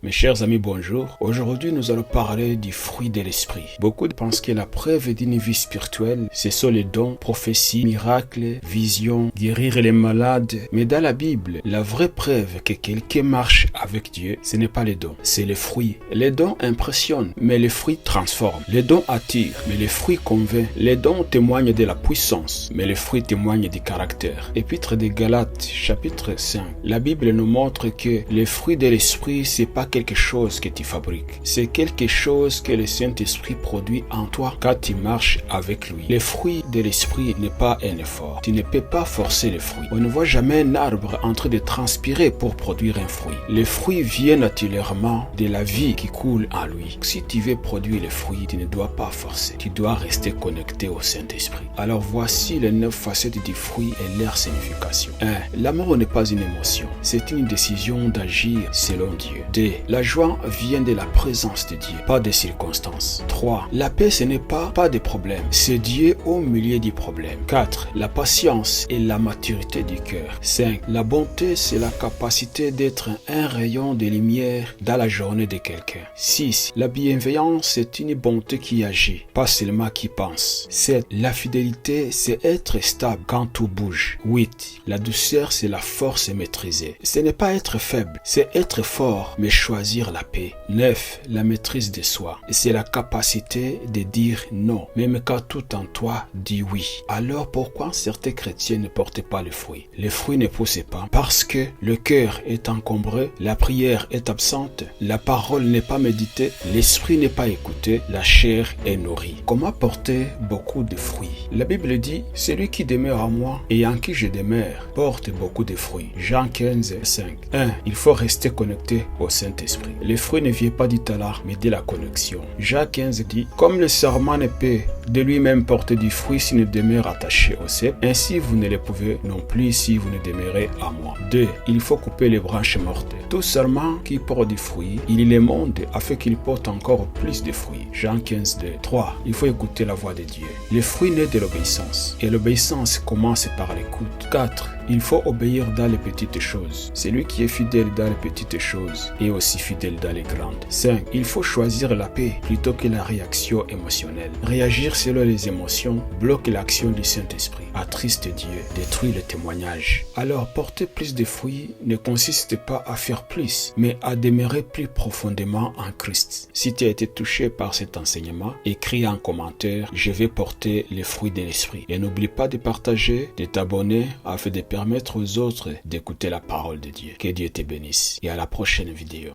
Mes chers amis, bonjour. Aujourd'hui, nous allons parler du fruit de l'esprit. Beaucoup pensent que la preuve d'une vie spirituelle, ce sont les dons, prophéties, miracles, visions, guérir les malades. Mais dans la Bible, la vraie preuve que quelqu'un marche avec Dieu, ce n'est pas les dons, c'est les fruits. Les dons impressionnent, mais les fruits transforment. Les dons attirent, mais les fruits convainquent. Les dons témoignent de la puissance, mais les fruits témoignent du caractère. Épître des Galates, chapitre 5. La Bible nous montre que les fruits de l'esprit, c'est pas quelque chose que tu fabriques. C'est quelque chose que le Saint-Esprit produit en toi quand tu marches avec lui. Les fruits de l'esprit n'est pas un effort. Tu ne peux pas forcer les fruits. On ne voit jamais un arbre en train de transpirer pour produire un fruit. Les fruits viennent naturellement de la vie qui coule en lui. Si tu veux produire les fruits, tu ne dois pas forcer. Tu dois rester connecté au Saint-Esprit. Alors voici les 9 facettes du fruit et leur signification. 1. L'amour n'est pas une émotion. C'est une décision d'agir selon Dieu. 2. La joie vient de la présence de Dieu, pas des circonstances. 3. La paix, ce n'est pas des problèmes. C'est Dieu au milieu du problème. 4. La patience et la maturité du cœur. 5. La bonté, c'est la capacité d'être un rayon de lumière dans la journée de quelqu'un. 6. La bienveillance, c'est une bonté qui agit, pas seulement qui pense. 7. La fidélité, c'est être stable quand tout bouge. 8. La douceur, c'est la force maîtrisée. Ce n'est pas être faible, c'est être fort, mais choisir la paix. 9. La maîtrise de soi. C'est la capacité de dire non, même quand tout en toi dit oui. Alors pourquoi certains chrétiens ne portent pas le fruit? Les fruits ne poussent pas parce que le cœur est encombré, la prière est absente, la parole n'est pas méditée, l'esprit n'est pas écouté, la chair est nourrie. Comment porter beaucoup de fruits? La Bible dit, celui qui demeure en moi et en qui je demeure porte beaucoup de fruits. Jean 15, 5. 1. Il faut rester connecté au Saint-Esprit. Les fruits ne viennent pas du talent, mais de la connexion. Jean 15 dit, comme le serment ne peut de lui-même porter du fruit s'il ne demeure attaché au cep, ainsi vous ne le pouvez non plus si vous ne demeurez à moi. 2. Il faut couper les branches mortes. Tout serment qui porte du fruit, il les monte afin qu'il porte encore plus de fruits. Jean 15, 2. 3. Il faut écouter la voix de Dieu. Le fruit naît de l'obéissance. Et l'obéissance commence par l'écoute. 4. Il faut obéir dans les petites choses. Celui qui est fidèle dans les petites choses est aussi fidèle dans les grandes. 5. Il faut choisir la paix plutôt que la réaction émotionnelle. Réagir selon les émotions bloque l'action du Saint-Esprit, attriste Dieu, détruit le témoignage. Alors, porter plus de fruits ne consiste pas à faire plus, mais à demeurer plus profondément en Christ. Si tu as été touché par cet enseignement, écris en commentaire, je vais porter les fruits de l'Esprit. Et n'oublie pas de partager, de t'abonner afin de permettre aux autres d'écouter la parole de Dieu. Que Dieu te bénisse et à la prochaine vidéo.